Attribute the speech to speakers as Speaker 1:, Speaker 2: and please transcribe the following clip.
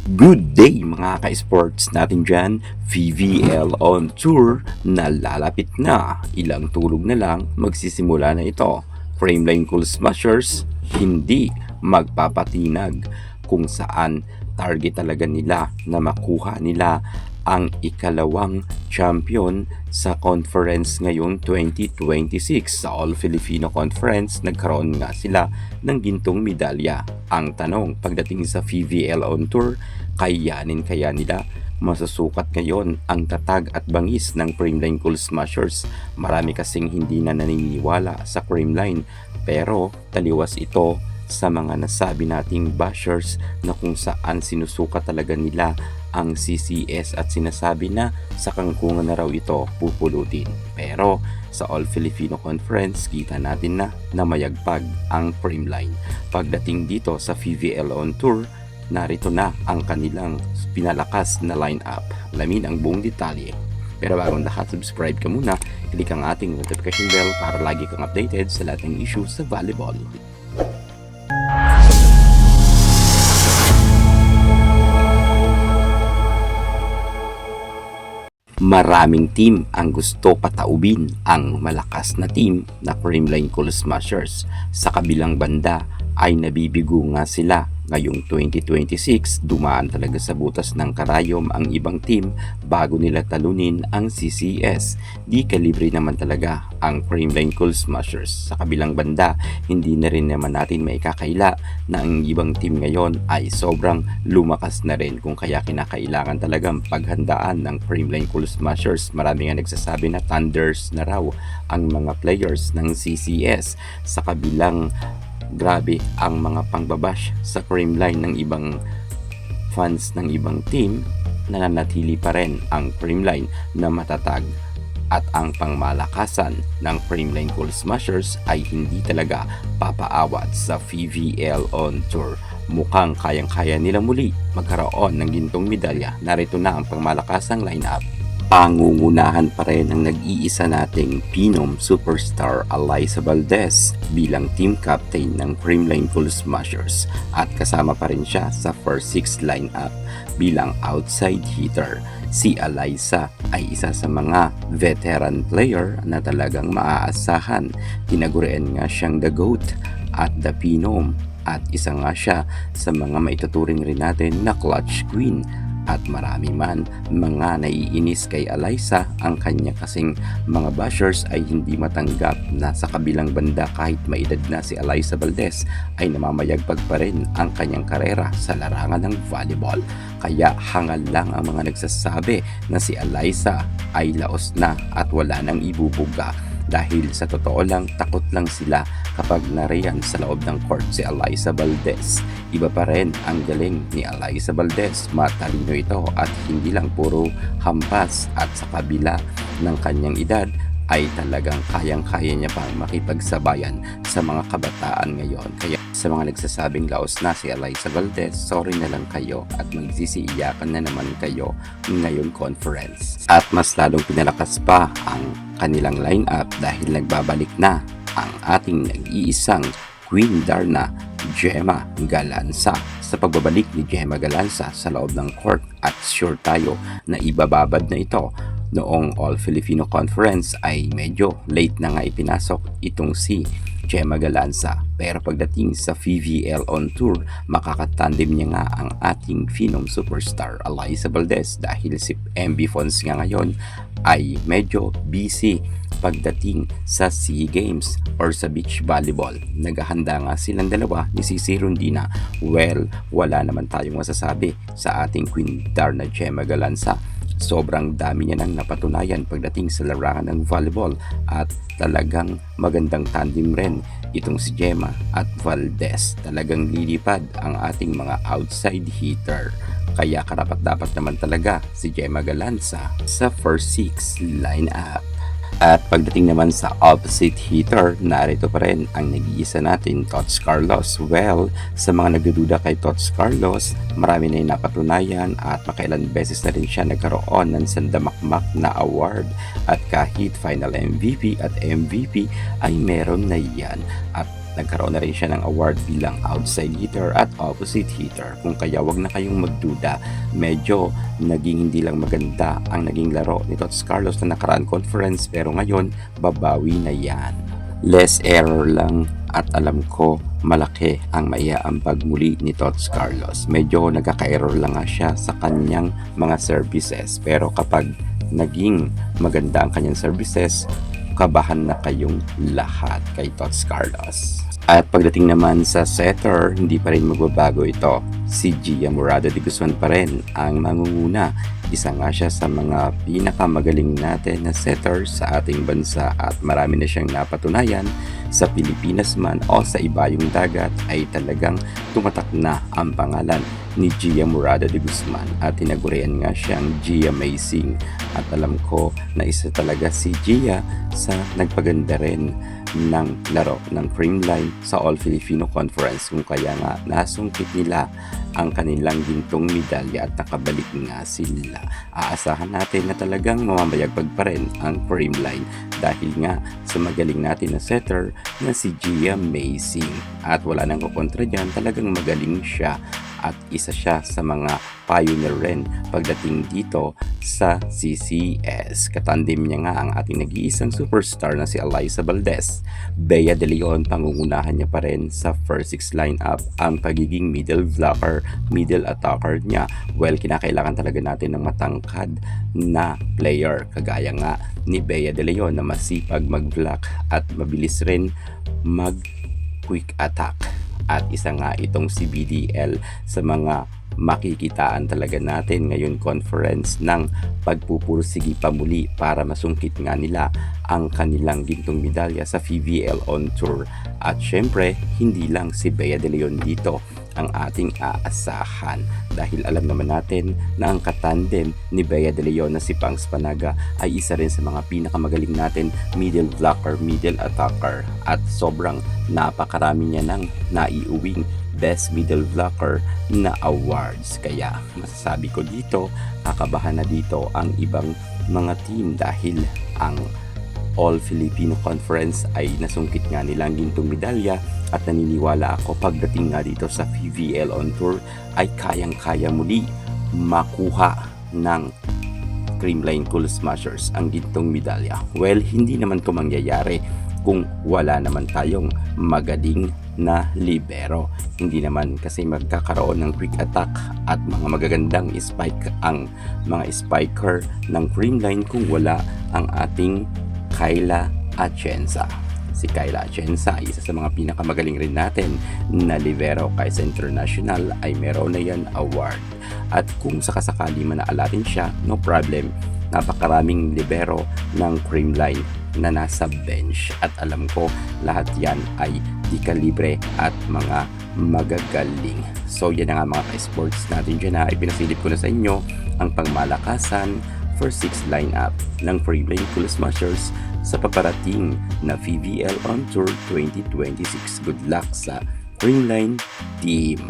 Speaker 1: Good day mga ka-sports natin dyan, VVL on Tour na lalapit na. Ilang tulog na lang magsisimula na ito. Frameline Cool Smashers hindi magpapatinag kung saan target talaga nila na makuha nila ang ikalawang champion sa conference ngayong 2026. Sa All Filipino Conference, nagkaroon nga sila ng gintong medalya. Ang tanong, pagdating sa VVL on Tour, kayanin kaya nila? Masusukat ngayon ang tatag at bangis ng Frameline Cool Smashers. Marami kasing hindi na naniniwala sa Frameline, pero taliwas ito sa mga nasabi nating bashers na kung saan sinusukat talaga nila ang CCS at sinasabi na sa kangkungan na raw ito pupulutin. Pero sa All Filipino Conference, kita natin na mayagpag ang Frameline. Pagdating dito sa VVL on Tour, narito na ang kanilang pinalakas na lineup. Alamin ang buong detalye. Pero bagong lahat, subscribe ka muna, click ang ating notification bell para lagi kang updated sa lahat ng issues sa volleyball. Maraming team ang gusto pataubin ang malakas na team na Frameline Cool Smashers. Sa kabilang banda ay nabibigo nga sila. Ngayong 2026, dumaan talaga sa butas ng karayom ang ibang team bago nila talunin ang CCS. Di kalibre naman talaga ang Frameline Cool Smashers. Sa kabilang banda, hindi na rin naman natin maikakaila na ang ibang team ngayon ay sobrang lumakas na rin, kung kaya kinakailangan talagang paghandaan ng Frameline Cool Smashers. Marami nga nagsasabi na Thunders na raw ang mga players ng CCS. Sa kabilang grabe ang mga pangbabash sa Frameline ng ibang fans ng ibang team, nananatili pa rin ang Frameline na matatag at ang pangmalakasan ng Frameline Cool Smashers ay hindi talaga papaawat sa VVL on Tour. Mukhang kayang-kaya nila muli magkaroon ng gintong medalya. Narito na ang pangmalakasang lineup. Pangungunahan pa rin ang nag-iisa nating Phenom superstar Alyssa Valdez bilang team captain ng Frameline Cool Smashers, at kasama pa rin siya sa first six lineup bilang outside hitter. Si Alyssa ay isa sa mga veteran player na talagang maaasahan. Tinagurian nga siyang the GOAT at the Phenom, at isa nga siya sa mga maituturing rin natin na clutch queen. At marami man mga naiinis kay Alyssa, ang kanya kasing mga bashers ay hindi matanggap na sa kabilang banda kahit may edad na si Alyssa Valdez ay namamayagpag pa rin ang kanyang karera sa larangan ng volleyball. Kaya hangal lang ang mga nagsasabi na si Alyssa ay laos na at wala nang ibubuga. Dahil sa totoo lang, takot lang sila kapag nariyan sa loob ng court si Alyssa Valdez. Iba pa rin ang galing ni Alyssa Valdez. Matalino ito at hindi lang puro hampas, at sa kabila ng kanyang edad ay talagang kayang-kaya niya pang makipagsabayan sa mga kabataan ngayon. Kaya sa mga nagsasabing laos na si Alyssa Valdez, sorry na lang kayo at magsisiiyakan na naman kayo ngayon conference. At mas lalong pinalakas pa ang kanilang lineup dahil nagbabalik na ang ating nag-iisang Queen Darna, Gemma Galanza. Sa pagbabalik ni Gemma Galanza sa loob ng court, at sure tayo na ibababad na ito. Noong All Filipino Conference ay medyo late na nga ipinasok itong si Gemma Galanza, pero pagdating sa VVL on Tour, makakatandem niya nga ang ating Phenom superstar Alyssa Valdez dahil si MB Fons nga ngayon ay medyo busy pagdating sa SEA Games or sa beach volleyball. Naghahanda nga silang dalawa ni Cici Rondina. Well, wala naman tayong masasabi sa ating Queen Darna Gemma Galanza. Sobrang dami niya nang napatunayan pagdating sa larangan ng volleyball, at talagang magandang tandem rin itong si Gemma at Valdez. Talagang lilipad ang ating mga outside hitter. Kaya karapat-dapat naman talaga si Gemma Galanza sa first six lineup. At pagdating naman sa opposite hitter, narito pa rin ang nag-iisa natin, Tots Carlos. Well, sa mga nagdududa kay Tots Carlos, marami na yung napatunayan at makailan beses na rin siya nagkaroon ng sandamakmak na award. At kahit final MVP at MVP ay meron na yan. At nagkaroon na rin siya ng award bilang outside hitter at opposite hitter. Kung kaya wag na kayong magduda, medyo naging hindi lang maganda ang naging laro ni Tots Carlos na nakaraan conference, pero ngayon babawi na yan. Less error lang at alam ko malaki ang maiaambag muli ni Tots Carlos. Medyo nagkaka-error lang nga siya sa kanyang mga services, pero kapag naging maganda ang kanyang services, kabahan na kayong lahat kay Tots Carlos. At pagdating naman sa setter, hindi pa rin magbabago ito. Si Gia Murado de Guzman pa rin ang mangunguna. Isa nga siya sa mga pinakamagaling natin na setter sa ating bansa at marami na siyang napatunayan. Sa Pilipinas man o sa ibayong dagat ay talagang tumatak na ang pangalan ni Gia Murado de Guzman at tinagurian nga siyang Gia Amazing. At alam ko na isa talaga si Gia sa nagpaganda rin ng laro ng Creamline sa All Filipino Conference, kung kaya nga nasungkit nila ang kanilang gintong medalya at nakabalik nga sila. Aasahan natin na talagang mamamayagpag pa rin ang Creamline dahil nga sa magaling natin na setter na si Gia Amazing. At wala nang kukontra dyan, talagang magaling siya at isa siya sa mga pioneer rin pagdating dito sa CCS. Katandem niya nga ang ating nag-iisang superstar na si Eliza Valdez. Bea De Leon, pangungunahan niya pa rin sa first six lineup ang pagiging middle blocker, middle attacker niya. Well, kinakailangan talaga natin ng matangkad na player kagaya nga ni Bea De Leon na masipag mag-block at mabilis rin mag-quick attack. At isa nga itong si BDL sa mga makikitaan talaga natin ngayon conference ng pagpupursigi pa muli para masungkit nga nila ang kanilang gintong medalya sa PVL on Tour. At syempre, hindi lang si Bea De Leon dito ang ating aasahan dahil alam naman natin na ang katandem ni Bea De Leon na si Pangs Panaga ay isa rin sa mga pinakamagaling natin middle blocker, middle attacker at sobrang napakarami niya ng naiuwing best middle blocker na awards. Kaya masasabi ko dito, kakabahan na dito ang ibang mga team dahil ang All Filipino Conference ay nasungkit nga nilang gintong medalya at naniniwala ako pagdating nga dito sa PVL on Tour ay kayang-kaya muli makuha ng Creamline Cool Smashers ang gintong medalya. Well, hindi naman ito mangyayari kung wala naman tayong magaling na libero. Hindi naman kasi magkakaroon ng quick attack at mga magagandang spike ang mga spiker ng Creamline kung wala ang ating Kayla Atienza. Si Kayla Atienza ay isa sa mga pinakamagaling rin natin na libero kaysa international ay meron na yan award. At kung sakasakali man naalatin siya, no problem. Napakaraming libero ng Creamline na nasa bench at alam ko lahat yan ay di kalibre at mga magagaling. So yan na nga mga ka-sports natin dyan na ipinasilip ko na sa inyo ang pangmalakasan first six lineup ng Creamline Cool Smashers sa paparating na PVL on Tour 2026. Good luck sa Creamline team!